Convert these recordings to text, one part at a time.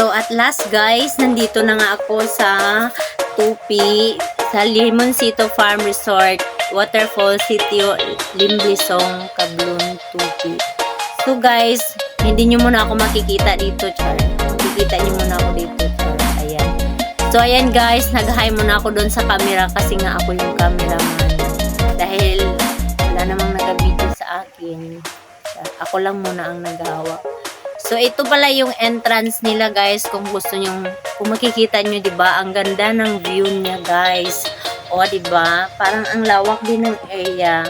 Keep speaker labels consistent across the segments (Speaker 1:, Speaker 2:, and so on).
Speaker 1: So at last guys, nandito na nga ako sa Tupi, sa Limoncito Farm Resort, Waterfall Sitio, Limbisong, Kablon, Tupi. So guys, hindi nyo muna ako makikita dito, char. Makikita nyo muna ako dito, char. Ayan. So ayan guys, nag-hi muna ako doon sa camera kasi nga ako yung cameraman. Dahil wala namang nag-video sa akin. Ako lang muna ang nag-hawak. So ito pala yung entrance nila guys, kung gusto nyo, kung makikita nyo, 'di ba? Ang ganda ng view niya guys. O 'di ba? Parang ang lawak din ng area.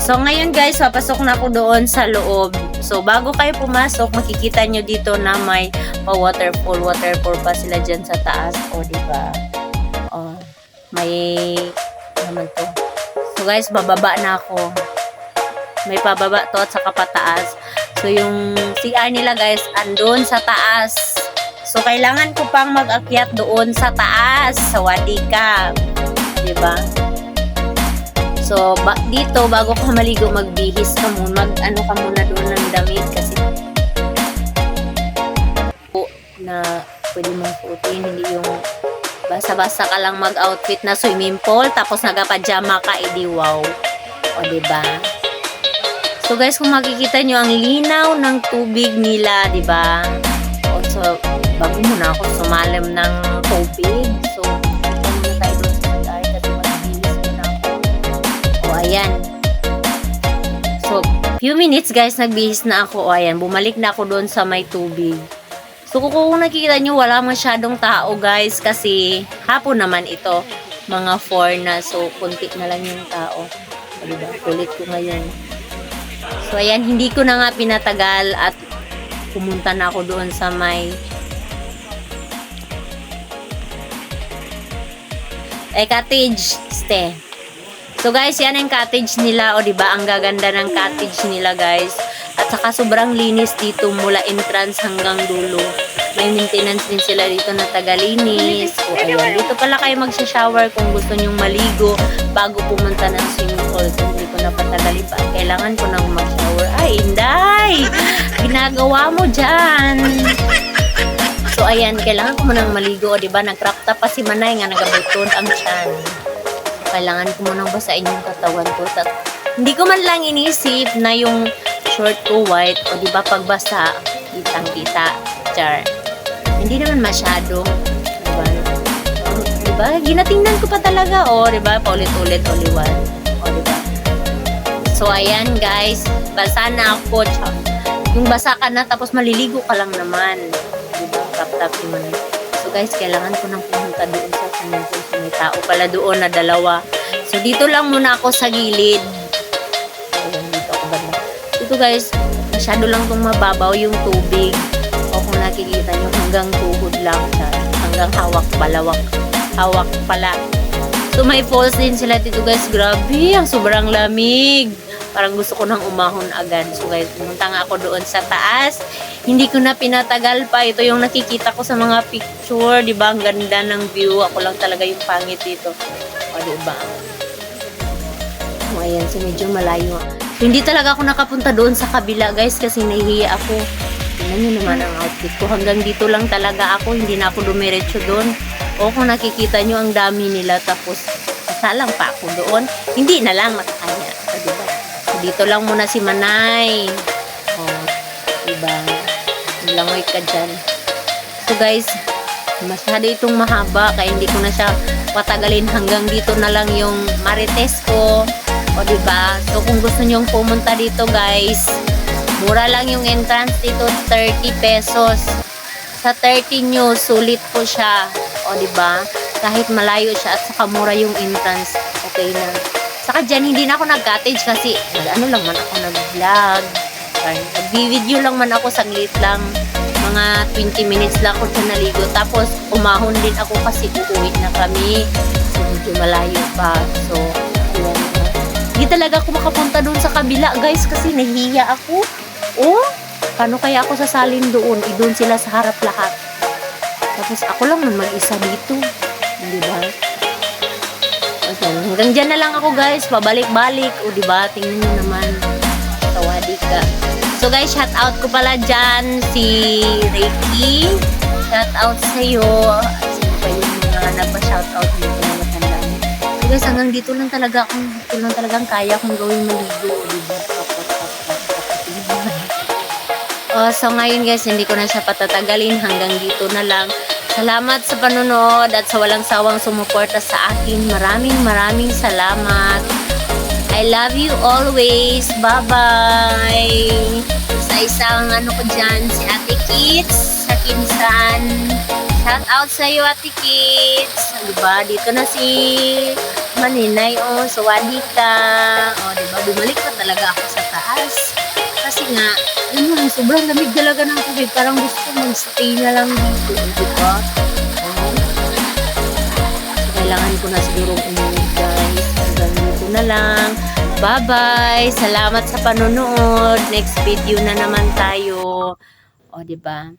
Speaker 1: So ngayon guys, papasok na ako doon sa loob. So bago kayo pumasok, makikita nyo dito na may waterfall pa sila dyan sa taas. O 'di ba? May naman to. So guys, bababa na ako. May pababa to at saka pataas. So, yung CR nila guys, andun sa taas. So, kailangan ko pang mag-akyat doon sa taas, sa Wadika. Diba? So, dito, bago ka maligo, magbihis ka muna. Mag-ano ka muna doon ng damit kasi na pwede mong suotin, hindi yung basa-basa ka lang mag-outfit na swimming pool, tapos nagpa-pajama ka, edi wow. O, diba? So guys, kung makikita nyo ang linaw ng tubig nila, di ba? So, bago muna ako sumalim ng tubig. So, ito muna tayo doon sa CR kasi mabilis muna ako. O, ayan. So, few minutes guys, nagbihis na ako. O, ayan, bumalik na ako doon sa may tubig. So, kung nakikita nyo, wala masyadong tao guys kasi hapon naman ito. Mga 4 na. So, kunti na lang yung tao. O, diba? Kulit ko ngayon. So, ayan, hindi ko na nga pinatagal at pumunta na ako doon sa may cottage stay. So, guys, yan ang cottage nila. O, diba? Ang gaganda ng cottage nila, guys. At saka sobrang linis dito mula entrance hanggang dulo. May maintenance din sila dito na tagalinis. O, ayan. Dito pala kayo magsha-shower kung gusto nyong maligo bago pumunta ng swimming pool. So, hindi ko na patagalin pa. Kailangan ko nang mag-shower. Ay, Inday! Ginagawa mo dyan. So, ayan. Kailangan ko munang maligo. O, diba? Nag-crop top pa si Manay nga nagabalton ang tiyan. Kailangan ko munang basain yung katawan ko. Hindi ko man lang inisip na yung short ko white. O, diba? Pagbasa, kitang-kita. Char. Hindi naman masyado. Diba? Diba? Ginatingnan ko pa talaga. O, diba? Paulit-ulit, uliwan. O, diba? So, ayan guys. Basa na ako. Yung basa ka na, tapos maliligo ka lang naman. Diba? Tap-tap naman. So, guys, kailangan ko nang pumunta doon sa swimming pool. So, may tao pala doon na dalawa. So, dito lang muna ako sa gilid. Ayan, dito ako banda. Dito guys, masyado lang itong mababaw yung tubig. O kung nakikita nyo, hanggang tuhod lang siya. Hanggang hawak pala. So, may falls din sila dito guys. Grabe, ang sobrang lamig. Parang gusto ko nang umahon agad. So, guys, pumunta nga ako doon sa taas. Hindi ko na pinatagal pa. Ito yung nakikita ko sa mga picture. Diba? Ang ganda ng view. Ako lang talaga yung pangit dito. O, diba? O, ayan. So, medyo malayo. So, hindi talaga ako nakapunta doon sa kabila, guys. Kasi nahihiya ako. Tingnan nyo naman ang outfit ko. Hanggang dito lang talaga ako. Hindi na ako dumiretso doon. O kung nakikita nyo, ang dami nila. Tapos, kasalang pa ako doon. Hindi na lang nakakaya. So, diba? So, dito lang muna si Manay. O, diba? Langoy ka dyan. So, guys, masyado itong mahaba. Kaya hindi ko na siya patagalin. Hanggang dito na lang yung marites ko. O, diba? So, kung gusto nyong pumunta dito, guys, mura lang yung entrance dito, 30 pesos. Sa 30 nyo, sulit po siya. O, diba? Kahit malayo siya at saka mura yung entrance, okay na. Saka dyan, hindi na ako nag-cottage kasi ano lang man ako nag-vlog. Nag-video lang man ako, saglit lang. Mga 20 minutes lang ako dyan naligo. Tapos, umahon din ako kasi uuwi na kami. So, medyo malayo pa. So, ayan. Hindi talaga ako makapunta doon sa kabila, guys, kasi nahihiya ako. Oh, paano kaya ako sasalin doon? Doon sila sa harap lahat. Tapos ako lang man mag-isa dito. Di ba? Hanggang dyan na lang ako guys. Pabalik-balik. O di ba? Tingnan nyo naman. Tawadi ka. So guys, shout out ko pala dyan si Ricky. Shout out sa'yo. Sino pa yung mga nagpa-shout out dito na matandaan. So guys, hanggang dito lang talagang kaya kong gawin maligo. Diba? So ngayon guys, hindi ko na siya patatagalin. Hanggang dito na lang. Salamat sa panonood at sa walang sawang sumuporta sa akin. Maraming salamat. I love you always. Bye-bye. Sa isang ko dyan, si Ate Kids sa Kinsan. Shout out sa iyo, Ate Kids. Diba? Dito na si Maninay. Sawadi ka. Diba? Bumalik pa talaga ako sa taas. Kasi nga, sobrang lamig talaga ng tubig. Parang gusto ko mag-stay na lang dito. Diba? So, kailangan ko na sigurong umuwi, guys. Hanggang dito na lang. Bye-bye! Salamat sa panonood. Next video na naman tayo. Diba?